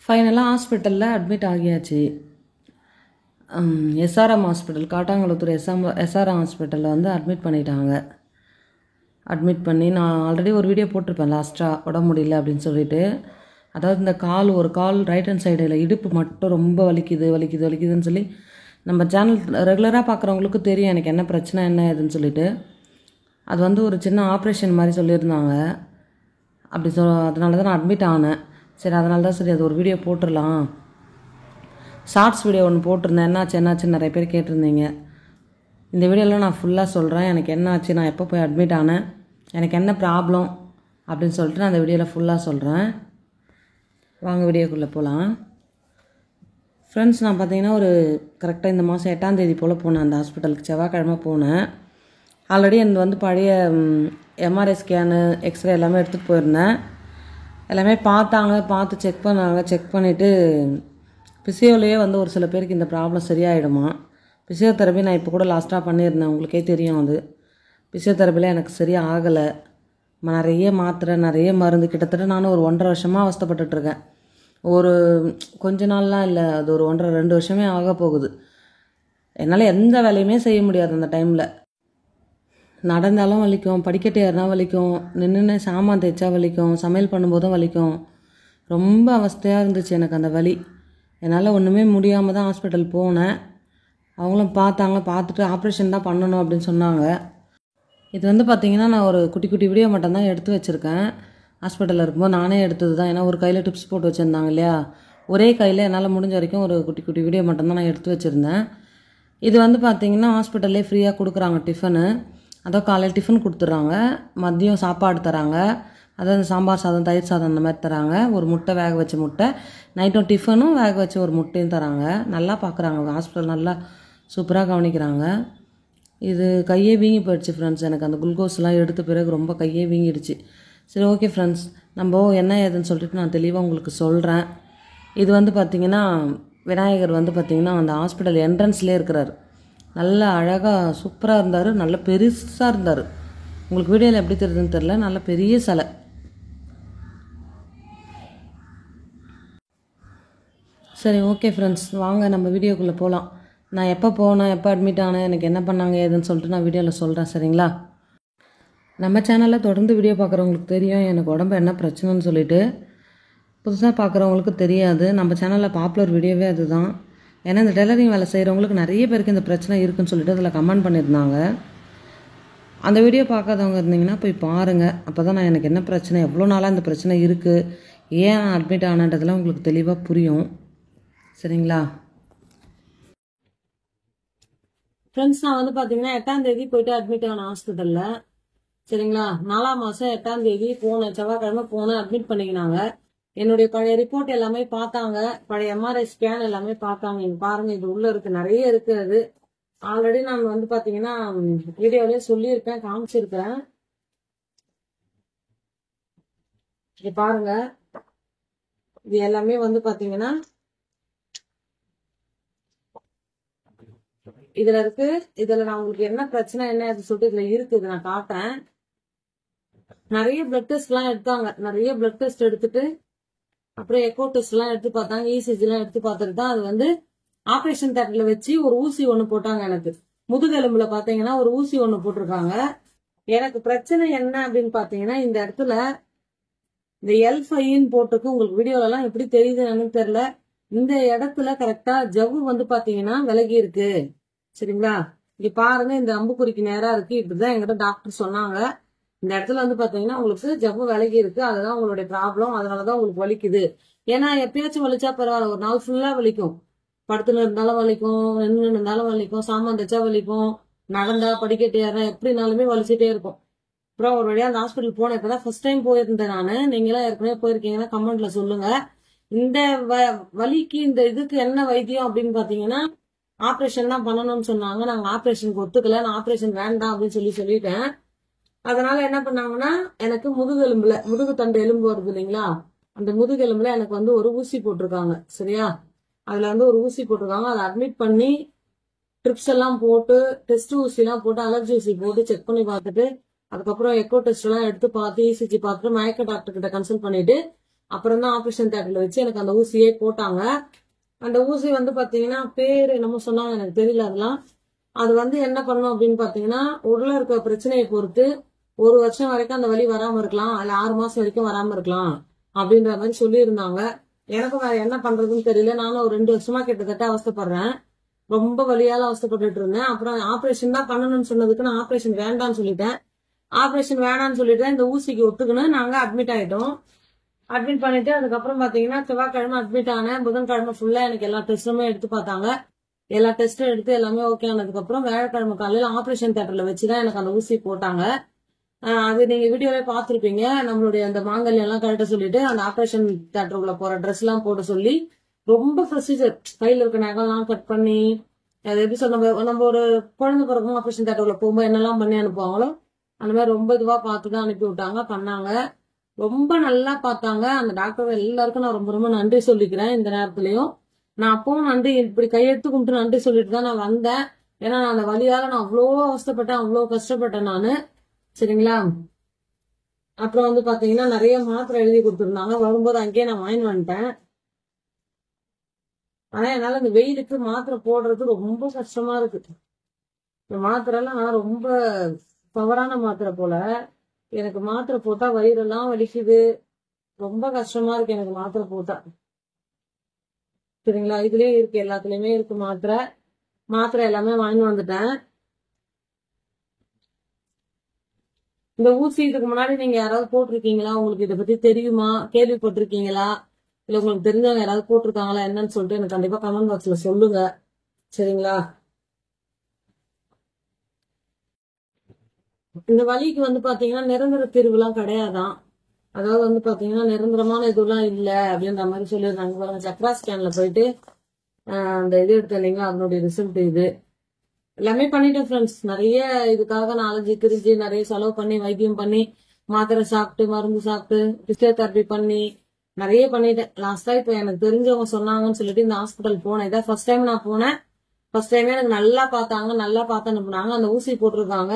ஃபைனலாக ஹாஸ்பிட்டலில் அட்மிட் ஆகியாச்சு. எஸ்ஆர்எம் ஹாஸ்பிட்டல், காட்டாங்குளத்தூர் எஸ்ஆர்எம் ஹாஸ்பிட்டலில் வந்து அட்மிட் பண்ணிட்டாங்க. அட்மிட் பண்ணி நான் ஆல்ரெடி ஒரு வீடியோ போட்டிருப்பேன் லாஸ்ட்டாக, உடம்பு முடியல அப்படின்னு சொல்லிட்டு. அதாவது இந்த ஒரு கால் ரைட் ஹேண்ட் சைடில் இடுப்பு மட்டும் ரொம்ப வலிக்குதுன்னு சொல்லி நம்ம சேனல் ரெகுலராக பார்க்குறவங்களுக்கு தெரியும் எனக்கு என்ன பிரச்சனை என்ன ஏதுன்னு சொல்லிட்டு. அது வந்து ஒரு சின்ன ஆப்ரேஷன் மாதிரி சொல்லியிருந்தாங்க. அதனால தான் நான் அட்மிட் ஆனேன். சரி, அதனால தான் சரி அது ஒரு வீடியோ போட்டுடலாம். ஷார்ட்ஸ் வீடியோ ஒன்று போட்டிருந்தேன், என்னாச்சு நிறைய பேர் கேட்டிருந்தீங்க. இந்த வீடியோவில் நான் ஃபுல்லாக சொல்கிறேன் எனக்கு என்ன ஆச்சு, நான் எப்போ போய் அட்மிட் ஆனேன், எனக்கு என்ன ப்ராப்ளம் அப்படின்னு சொல்லிட்டு நான் அந்த வீடியோவில் ஃபுல்லாக சொல்கிறேன். வாங்க வீடியோக்குள்ளே போகலாம். ஃப்ரெண்ட்ஸ், நான் பார்த்தீங்கன்னா ஒரு கரெக்டாக இந்த மாதம் 8ஆம் தேதி போல் போனேன் அந்த ஹாஸ்பிட்டலுக்கு. செவ்வாய்க்கிழமை போனேன். ஆல்ரெடி எனக்கு வந்து பழைய எம்ஆர்ஐ ஸ்கேனு எக்ஸ்ரே எல்லாமே எடுத்துகிட்டு போயிருந்தேன். எல்லாமே பார்த்து செக் பண்ணிவிட்டு பிசியோலேயே வந்து ஒரு சில பேருக்கு இந்த ப்ராப்ளம் சரியாயிடுமா. பிசியோதெரப்பி நான் இப்போ கூட லாஸ்ட்டாக பண்ணியிருந்தேன், உங்களுக்கே தெரியும். அது பிசியோதெரப்பியில் எனக்கு சரியாக ஆகலை. நிறைய மாத்திரை நிறைய மருந்து, கிட்டத்தட்ட நானும் ஒரு 1.5 வருஷமாக அவஸ்தைப்பட்டுட்ருக்கேன். ஒரு கொஞ்ச நாள்லாம் இல்லை, அது ஒரு 1.5-2 வருஷமே ஆக போகுது. என்னால் எந்த வேலையுமே செய்ய முடியாது அந்த டைமில். நடந்தாலும் வலிக்கும், படிக்கட்டு ஏறினா வலிக்கும், நின்று சாமான் தேய்ச்சா வலிக்கும், சமையல் பண்ணும்போதும் வலிக்கும். ரொம்ப அவஸ்தையாக இருந்துச்சு எனக்கு அந்த வலி. என்னால் ஒன்றுமே முடியாமல் தான் ஹாஸ்பிட்டல் போனேன். அவங்களும் பார்த்துட்டு ஆப்ரேஷன் தான் பண்ணணும் அப்படின்னு சொன்னாங்க. இது வந்து பார்த்திங்கன்னா நான் ஒரு குட்டி வீடியோ மட்டும்தான் எடுத்து வச்சுருக்கேன். ஹாஸ்பிட்டலில் இருக்கும்போது நானே எடுத்தது தான். ஏன்னா ஒரு கையில் டிப்ஸ் போட்டு வச்சுருந்தாங்க இல்லையா, ஒரே கையில் என்னால் முடிஞ்ச வரைக்கும் ஒரு குட்டி வீடியோ மட்டும்தான் நான் எடுத்து வச்சுருந்தேன். இது வந்து பார்த்திங்கன்னா ஹாஸ்பிட்டல்லே ஃப்ரீயாக கொடுக்குறாங்க டிஃபனு. அதோ காலையில் டிஃபன் கொடுத்துட்றாங்க, மதியம் சாப்பாடு தராங்க. அதாவது சாம்பார் சாதம், தயிர் சாதம் அந்த மாதிரி தராங்க. ஒரு முட்டை, வேக வச்ச முட்டை. நைட்டும் டிஃபனும் வேக வச்ச ஒரு முட்டையும் தராங்க. நல்லா பார்க்குறாங்க ஹாஸ்பிட்டல், நல்லா சூப்பராக கவனிக்கிறாங்க. இது கையே வீங்கி போயிடுச்சு ஃப்ரெண்ட்ஸ். எனக்கு அந்த குளுக்கோஸ்லாம் எடுத்த பிறகு ரொம்ப கையே வீங்கிடுச்சு. சரி, ஓகே ஃப்ரெண்ட்ஸ், நம்ம என்ன ஏதுன்னு சொல்லிட்டு நான் தெளிவாக உங்களுக்கு சொல்கிறேன். இது வந்து பார்த்திங்கன்னா விநாயகர் வந்து பார்த்திங்கன்னா அந்த ஹாஸ்பிட்டல் என்ட்ரன்ஸ்லேயே இருக்கிறார். நல்ல அழகாக சூப்பராக இருந்தார், நல்ல பெருசாக இருந்தார். உங்களுக்கு வீடியோவில் எப்படி தெரியுதுன்னு தெரில, நல்ல பெரிய சிலை. சரி, ஓகே ஃப்ரெண்ட்ஸ், வாங்க நம்ம வீடியோக்குள்ளே போகலாம். நான் எப்போ போனேன், எப்போ அட்மிட் ஆனேன், எனக்கு என்ன பண்ணாங்க ஏதுன்னு சொல்லிட்டு நான் வீடியோவில் சொல்கிறேன், சரிங்களா? நம்ம சேனலில் தொடர்ந்து வீடியோ பார்க்குறவங்களுக்கு தெரியும் எனக்கு உடம்பு என்ன பிரச்சனைன்னு சொல்லிட்டு. புதுசாக பார்க்குறவங்களுக்கு தெரியாது. நம்ம சேனலில் பாப்புலர் வீடியோவே அதுதான். ஏன்னா இந்த டெய்லரிங் வேலை செய்கிறவங்களுக்கு நிறைய பேருக்கு இந்த பிரச்சனை இருக்குதுன்னு சொல்லிட்டு அதில் கமெண்ட் பண்ணியிருந்தாங்க. அந்த வீடியோ பார்க்காதவங்க இருந்தீங்கன்னா போய் பாருங்கள். அப்போ தான் நான் எனக்கு என்ன பிரச்சனை, எவ்வளோ நாளாக இந்த பிரச்சனை இருக்குது, ஏன் நான் அட்மிட் ஆனன்றதெல்லாம் உங்களுக்கு தெளிவாக புரியும், சரிங்களா? ஃப்ரெண்ட்ஸ், நான் வந்து பார்த்தீங்கன்னா 8ஆம் தேதி போயிட்டு அட்மிட் ஆன ஹாஸ்பிட்டலில், சரிங்களா? 4ஆம் மாதம் 8ஆம் தேதி போனேன், செவ்வாய்க்கிழமை போனேன், அட்மிட் பண்ணிக்கினாங்க. என்னுடைய பழைய ரிப்போர்ட் எல்லாமே பார்த்தாங்க, பழைய எம்ஆர்ஐ ஸ்கேன் எல்லாமே பார்த்தாங்க. இங்க பாருங்க, இது உள்ள இருக்கு, நிறைய இருக்கு. அது ஆல்ரெடி நான் வந்து பார்த்தீங்கன்னா வீடியோலேயே சொல்லியிருக்கேன், காமிச்சிருக்கேன். இங்க பாருங்க, இது எல்லாமே வந்து பார்த்தீங்கன்னா இதுல இருக்கு. இதுல நான் உங்களுக்கு என்ன பிரச்சனை என்ன சொல்லிட்டு இதுல இருக்கு, இது நான் காட்டுறேன். நிறைய பிளட் டெஸ்ட் எல்லாம் எடுத்தாங்க. நிறைய பிளட் டெஸ்ட் எடுத்துட்டு அப்புறம் எக்கோ டெஸ்ட் எல்லாம் எடுத்து பார்த்தாங்க, இசிஜி எல்லாம் எடுத்து பார்த்துட்டு தான் அது வந்து ஆபரேஷன் தேட்டர்ல வச்சு ஒரு ஊசி ஒண்ணு போட்டாங்க. எனக்கு முதுகெலும்புல பாத்தீங்கன்னா ஒரு ஊசி ஒண்ணு போட்டிருக்காங்க. எனக்கு பிரச்சனை என்ன அப்படின்னு பாத்தீங்கன்னா இந்த இடத்துல இந்த L5 போட்டிருக்கு. உங்களுக்கு வீடியோல எல்லாம் எப்படி தெரியுதுன்னு தெரியல. இந்த இடத்துல கரெக்டா ஜவ்வு வந்து பாத்தீங்கன்னா விலகி இருக்கு, சரிங்களா? இங்க பாருங்க, இந்த அம்புக்குறிக்கு நேரா இருக்கு. இப்படிதான் எங்கிட்ட டாக்டர் சொன்னாங்க. இந்த இடத்துல வந்து பாத்தீங்கன்னா உங்களுக்கு ஜவ்வு விலகி இருக்கு, அதுதான் உங்களுடைய ப்ராப்ளம், அதனாலதான் உங்களுக்கு வலிக்குது. ஏன்னா எப்பயாச்சும் வலிச்சா பரவாயில்ல, ஒரு நாள் ஃபுல்லா வலிக்கும். படுத்துல இருந்தாலும் வலிக்கும், நின்று இருந்தாலும் வலிக்கும், சாமான் தைச்சா வலிக்கும், நடந்தா படிக்கட்டு ஏறா எப்படினாலுமே வலிச்சுட்டே இருக்கும். அப்புறம் ஒரு வழியா அந்த ஹாஸ்பிட்டல் போனேன். இப்பதான் ஃபர்ஸ்ட் டைம் போயிருந்தேன் நானு. நீங்களாம் ஏற்கனவே போயிருக்கீங்கன்னா கமெண்ட்ல சொல்லுங்க. இந்த வலிக்கு இந்த இதுக்கு என்ன வைத்தியம் அப்படின்னு பாத்தீங்கன்னா ஆப்ரேஷன் தான் பண்ணணும்னு சொன்னாங்க. நாங்க ஆப்ரேஷனுக்கு ஒத்துக்கல, நான் ஆப்ரேஷன் வேண்டாம் அப்படின்னு சொல்லிட்டேன். அதனால என்ன பண்ணாங்கன்னா எனக்கு முதுகு தண்டு எலும்பு வருது இல்லைங்களா, அந்த முதுகெலும்புல எனக்கு வந்து ஒரு ஊசி போட்டிருக்காங்க, சரியா? அதுல வந்து ஒரு ஊசி போட்டிருக்காங்க. அதை அட்மிட் பண்ணி ட்ரிப்ஸ் எல்லாம் போட்டு டெஸ்ட் ஊசி எல்லாம் போட்டு அலர்ஜி ஊசி போட்டு செக் பண்ணி பார்த்துட்டு அதுக்கப்புறம் எக்கோ டெஸ்ட் எல்லாம் எடுத்து பார்த்து இசிஜி பார்த்துட்டு மயக்க டாக்டர் கிட்ட கன்சல்ட் பண்ணிட்டு அப்புறம் தான் ஆப்ரேஷன் தியேட்டர்ல வச்சு எனக்கு அந்த ஊசியே போட்டாங்க. அந்த ஊசி வந்து பாத்தீங்கன்னா பேரு என்னமோ சொன்னாங்க, எனக்கு தெரியல அதெல்லாம். அது வந்து என்ன பண்ணணும் அப்படின்னு பாத்தீங்கன்னா, உள்ள இருக்க பிரச்சனையை பொறுத்து 1 வருஷம் வரைக்கும் அந்த வலி வராம இருக்கலாம், அல்ல 6 மாசம் வரைக்கும் வராம இருக்கலாம் அப்படின்ற மாதிரி சொல்லியிருந்தாங்க. எனக்கும் வேற என்ன பண்றதுன்னு தெரியல. நானும் ஒரு 2 வருஷமா கிட்டத்தட்ட அவஸ்தைப்படுறேன். ரொம்ப வலியால அவஸ்தைப்பட்டுட்டு இருந்தேன். அப்புறம் ஆப்ரேஷன் தான் பண்ணணும்னு சொன்னதுக்கு நான் ஆப்ரேஷன் வேண்டாம்னு சொல்லிட்டேன். ஆப்ரேஷன் வேணாம்னு சொல்லிட்டு இந்த ஊசிக்கு ஒத்துக்கணும் நாங்க அட்மிட் ஆயிட்டோம். அட்மிட் பண்ணிட்டு அதுக்கப்புறம் பாத்தீங்கன்னா செவ்வாய்க்கிழமை அட்மிட் ஆனேன். புதன்கிழமை ஃபுல்லா எனக்கு எல்லா டெஸ்ட்டுமே எடுத்து பார்த்தாங்க. எல்லா டெஸ்ட்டும் எடுத்து எல்லாமே ஓகே ஆனதுக்கு அப்புறம் வியாழக்கிழமை காலையில ஆப்ரேஷன் தியேட்டர்ல வச்சுதான் எனக்கு அந்த ஊசி போட்டாங்க. அது நீங்க வீடியோவே பாத்திருப்பீங்க. நம்மளுடைய அந்த மாங்கல்யம் எல்லாம் கழட்ட சொல்லிட்டு அந்த ஆப்ரேஷன் தியேட்டருக்குள்ள போற ட்ரெஸ் எல்லாம் போட சொல்லி ரொம்ப ப்ரொசீஜர், கையில இருக்க நகைலாம் கட் பண்ணி, அது எப்படி சொல்ல, நம்ம ஒரு குழந்தை பிறக்கும் ஆப்ரேஷன் தியேட்டருக்குள்ள போகும்போது என்னெல்லாம் பண்ணி அனுப்புவாங்களோ அந்த மாதிரி ரொம்ப இதுவா பார்த்துதான் அனுப்பி விட்டாங்க, பண்ணாங்க. ரொம்ப நல்லா பார்த்தாங்க. அந்த டாக்டர் எல்லாருக்கும் நான் ரொம்ப ரொம்ப நன்றி சொல்லிக்கிறேன். இந்த நேரத்துலயும் நான் அப்பவும் நன்றி, இப்படி கையெடுத்து கும்பிட்டு நன்றி சொல்லிட்டு தான் நான் வந்தேன். ஏன்னா நான் அந்த வழியால நான் அவ்வளோ அவஸ்தைப்பட்டேன், அவ்வளோ கஷ்டப்பட்டேன் நானு. சரிங்களா? அப்புறம் வந்து பாத்தீங்கன்னா நிறைய மாத்திரை எழுதி கொடுத்துருந்தாங்க. வரும்போது அங்கேயே நான் வாங்கி வந்துட்டேன். ஆனா என்னால இந்த வெயிலுக்கு மாத்திரை போடுறது ரொம்ப கஷ்டமா இருக்கு. இந்த மாத்திரை எல்லாம் ரொம்ப பவரான மாத்திரை போல. எனக்கு மாத்திரை போட்டா வயிறெல்லாம் வலிக்குது, ரொம்ப கஷ்டமா இருக்கு எனக்கு மாத்திரை போட்டா. சரிங்களா? இதுலயே இருக்கு, எல்லாத்துலயுமே இருக்கு மாத்திரை. மாத்திரை எல்லாமே வாங்கி வந்துட்டேன். இந்த ஊசி இதுக்கு முன்னாடி நீங்க யாராவது போட்டிருக்கீங்களா? உங்களுக்கு இதை பத்தி தெரியுமா? கேள்விப்பட்டிருக்கீங்களா? இல்ல உங்களுக்கு தெரிஞ்சவங்க யாராவது போட்டிருக்காங்களா என்னன்னு சொல்லிட்டு எனக்கு கண்டிப்பா கமெண்ட் பாக்ஸ்ல சொல்லுங்க. சரிங்களா? இந்த வலிக்கு வந்து பாத்தீங்கன்னா நிரந்தர தீர்வுலாம் கிடையாதான். அதாவது வந்து பாத்தீங்கன்னா நிரந்தரமான இதுலாம் இல்ல அப்படின்ற மாதிரி சொல்லியிருந்தாங்க. பாருங்க, சக்ரா ஸ்கேன்ல போயிட்டு அந்த இது எடுத்து இல்லைங்களா, அதனுடைய ரிசல்ட் இது. எல்லாமே பண்ணிட்டேன் ஃப்ரெண்ட்ஸ். நிறைய இதுக்காக நாலஞ்சு திரிஞ்சு நிறைய செலவு பண்ணி வைத்தியம் பண்ணி மாத்திரை சாப்பிட்டு மருந்து சாப்பிட்டு பிசியோதெரபி பண்ணி நிறைய பண்ணிட்டேன். லாஸ்டா இப்ப எனக்கு தெரிஞ்சவங்க சொன்னாங்கன்னு சொல்லிட்டு இந்த ஹாஸ்பிட்டல் போனேன். இதான் ஃபர்ஸ்ட் டைம் நான் போனேன். ஃபர்ஸ்ட் டைமே எனக்கு நல்லா பார்த்தாங்க, நல்லா பார்த்து அனுப்புனாங்க. அந்த ஊசி போட்டிருக்காங்க.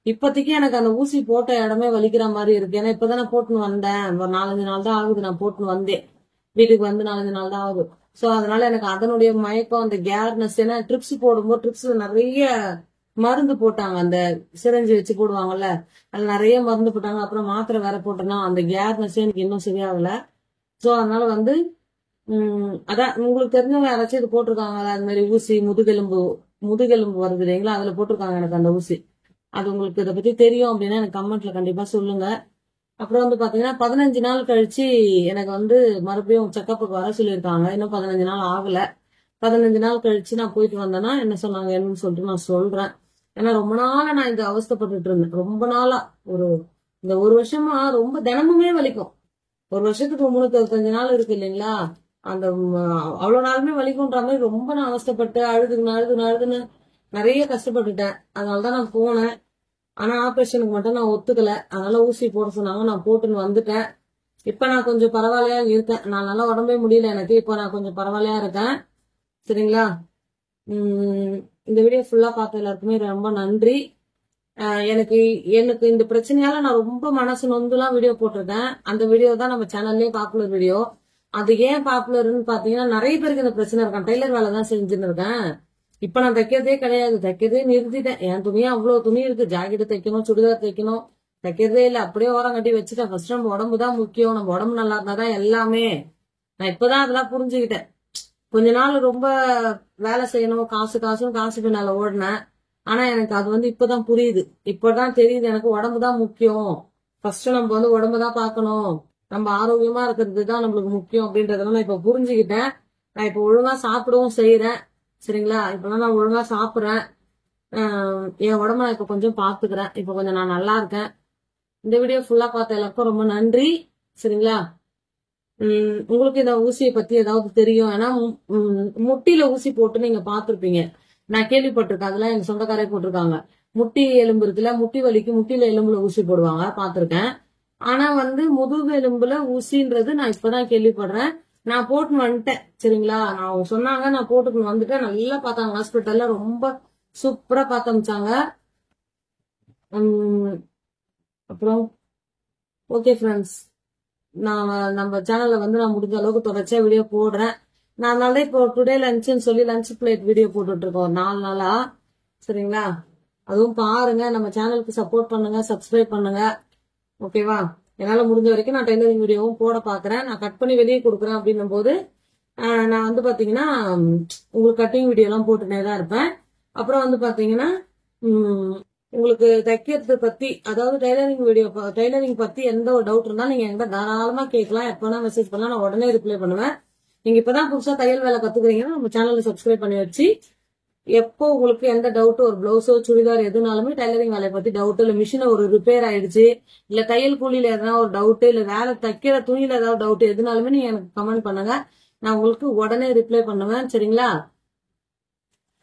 இப்போதைக்கு எனக்கு அந்த ஊசி போட்ட இடமே வலிக்கிற மாதிரி இருக்கு. ஏன்னா இப்பதான் நான் போட்டுன்னு வந்தேன். ஒரு 4-5 நாள் தான் ஆகுது நான் போட்டுன்னு வந்தேன். வீட்டுக்கு வந்து 4-5 நாள் தான் ஆகுது. சோ அதனால எனக்கு அதனுடைய மயக்கம், அந்த கேர்னஸ், ஏன்னா ட்ரிப்ஸ் போடும்போது ட்ரிப்ஸ்ல நிறைய மருந்து போட்டாங்க. அந்த சிரஞ்சு வச்சு போடுவாங்கல்ல, அது நிறைய மருந்து போட்டாங்க. அப்புறம் மாத்திரை வேற போட்டேன்னா அந்த கேர்னஸ் எனக்கு இன்னும் சரியாகல. சோ அதனால வந்து அதான் உங்களுக்கு தெரிஞ்சவங்க யாராச்சும் இது போட்டிருக்காங்களா? அது மாதிரி ஊசி முதுகெலும்பு வருது இல்லைங்களா, அதுல போட்டிருக்காங்க எனக்கு அந்த ஊசி. அது உங்களுக்கு இதை பத்தி தெரியும் அப்படின்னா எனக்கு கமெண்ட்ல கண்டிப்பா சொல்லுங்க. அப்புறம் வந்து பாத்தீங்கன்னா 15 நாள் கழிச்சு எனக்கு வந்து மறுபடியும் செக்கப்புக்கு வர சொல்லியிருக்காங்க. இன்னும் 15 நாள் ஆகல. 15 நாள் கழிச்சு நான் போயிட்டு வந்தேன்னா என்ன சொன்னாங்க என்னன்னு சொல்லிட்டு நான் சொல்றேன். ஏன்னா ரொம்ப நாளா நான் இந்த அவஸ்தைப்பட்டுட்டு இருந்தேன். ரொம்ப நாளா இந்த 1 வருஷமா ரொம்ப தினமுமே வலிக்கும். 1 வருஷத்துக்கு 365 நாள் இருக்கு இல்லைங்களா, அந்த அவ்வளவு நாளுமே வலிக்கும்ன்ற மாதிரி ரொம்ப நான் அவஸ்தைப்பட்டு அழுதுன்னு நிறைய கஷ்டப்பட்டுட்டேன். அதனாலதான் நான் போனேன். ஆனா ஆபரேஷனுக்கு மட்டும் நான் ஒத்துக்கல. அதனால ஊசி போட சொன்னாங்க, நான் போட்டுன்னு வந்துட்டேன். இப்ப நான் கொஞ்சம் பரவாயில்லையா இருக்கேன். நான் நல்லா உடம்பே முடியல எனக்கு. இப்ப நான் கொஞ்சம் பரவாயில்லையா இருக்கேன். சரிங்களா? இந்த வீடியோ ஃபுல்லா பார்த்த எல்லாருக்குமே ரொம்ப நன்றி. எனக்கு எனக்கு இந்த பிரச்சனையால நான் ரொம்ப மனசு நொந்துலாம் வீடியோ போட்டிருக்கேன். அந்த வீடியோ தான் நம்ம சேனல்லே பாப்புலர் வீடியோ. அது ஏன் பாப்புலர்னு பாத்தீங்கன்னா நிறைய பேருக்கு இந்த பிரச்சனை இருக்கான். டெய்லர் வேலை தான் செஞ்சுன்னு இருக்கேன். இப்ப நான் தைக்கிறதே கிடையாது, தைக்கிறதே நிறுத்திட்டேன். என் துணியா அவ்வளவு துணி இருக்கு. ஜாக்கெட் தைக்கணும், சுடிதார் தைக்கணும், தைக்கிறதே இல்லை. அப்படியே ஓரம் கட்டி வச்சுட்டேன். ஃபர்ஸ்ட் நம்ம உடம்பு தான் முக்கியம், நம்ம உடம்பு நல்லா இருந்தாதான் எல்லாமே. நான் இப்பதான் அதெல்லாம் புரிஞ்சுக்கிட்டேன். கொஞ்ச நாள் ரொம்ப வேலை செய்யணும், காசு பின்னால ஓடினேன். ஆனா எனக்கு அது வந்து இப்பதான் புரியுது, இப்பதான் தெரியுது எனக்கு உடம்பு தான் முக்கியம். ஃபர்ஸ்ட் நம்ம வந்து உடம்பு தான் பார்க்கணும், நம்ம ஆரோக்கியமா இருக்கிறது தான் நம்மளுக்கு முக்கியம் அப்படின்றதெல்லாம் நான் இப்ப புரிஞ்சுக்கிட்டேன். நான் இப்ப ஒழுங்கா சாப்பிடவும் செய்யறேன். சரிங்களா? இப்பெல்லாம் நான் ஒழுங்கா சாப்பிடுறேன். என் உடம்ப நான் இப்ப கொஞ்சம் பாத்துக்கிறேன். இப்ப கொஞ்சம் நான் நல்லா இருக்கேன். இந்த வீடியோ ஃபுல்லா பார்த்த எல்லாருக்கும் ரொம்ப நன்றி. சரிங்களா? உங்களுக்கு இந்த ஊசியை பத்தி ஏதாவது தெரியும்? ஏன்னா முட்டியில ஊசி போட்டு நீங்க பாத்துருப்பீங்க, நான் கேள்விப்பட்டிருக்கேன். அதெல்லாம் எங்க சொந்தக்காரே போட்டிருக்காங்க. முட்டி எலும்பு இருக்குல்ல, முட்டி வலிக்கு முட்டியில எலும்புல ஊசி போடுவாங்க, பாத்திருக்கேன். ஆனா வந்து முதுகு எலும்புல ஊசின்றது நான் இப்பதான் கேள்விப்படுறேன். நான் போட்டுன்னு வந்துட்டேன். சரிங்களா? நான் சொன்னாங்க, நான் போட்டுன்னு வந்துட்டேன். நல்லா பார்த்தாங்க ஹாஸ்பிட்டல்ல, ரொம்ப சூப்பரா பார்த்து அமிச்சாங்க. அப்புறம் ஓகே ஃப்ரெண்ட்ஸ், நான் நம்ம சேனல்ல வந்து நான் முடிஞ்ச அளவுக்கு தொடர்ச்சியா வீடியோ போடுறேன். நான் அதனால இப்போ டுடே லஞ்சுன்னு சொல்லி லஞ்ச் பிளேட் வீடியோ போட்டுட்டு இருக்கோம் 4 நாளா. சரிங்களா? அதுவும் பாருங்க, நம்ம சேனலுக்கு சப்போர்ட் பண்ணுங்க, சப்ஸ்கிரைப் பண்ணுங்க. ஓகேவா? என்னால முடிஞ்ச வரைக்கும் நான் டெய்லரிங் வீடியோவும் போட பாக்குறேன். நான் கட் பண்ணி வெளியே கொடுக்குறேன் அப்படின்னும் போது நான் வந்து பாத்தீங்கன்னா உங்களுக்கு கட்டிங் வீடியோ எல்லாம் போட்டுனே தான் இருப்பேன். அப்புறம் வந்து பாத்தீங்கன்னா உங்களுக்கு தைக்கிறது பத்தி, அதாவது டைலரிங் பத்தி எந்த ஒரு டவுட் இருந்தாலும் நீங்க என்கிட்ட தாராளமா கேட்கலாம். எப்பனா மெசேஜ் பண்ணலாம், நான் உடனே ரிப்ளை பண்ணுவேன். நீங்க இப்பதான் புதுசா தையல் வேலை கத்துக்கிறீங்கன்னா நம்ம சேனலை சப்ஸ்கிரைப் பண்ணி வச்சு எப்போ உங்களுக்கு எந்த டவுட், ஒரு பிளவுஸோ சுடிதார் எதுனாலுமே டைலரிங் வேலையை பத்தி டவுட், இல்ல மிஷின் ஒரு ரிப்பேர் ஆயிடுச்சு, இல்ல தையல் கூலியில எதனா ஒரு டவுட், இல்ல வேலை தைக்கிற துணியில ஏதாவது டவுட் எதுனாலுமே நீங்க எனக்கு கமெண்ட் பண்ணுங்க. நான் உங்களுக்கு உடனே ரிப்ளை பண்ணுவேன். சரிங்களா?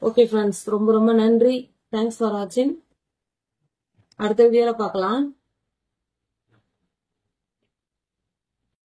ஓகே ஃப்ரெண்ட்ஸ், ரொம்ப ரொம்ப நன்றி. தேங்க்ஸ் ஃபார் வாட்சிங். அடுத்த வீடியோல பார்க்கலாம்.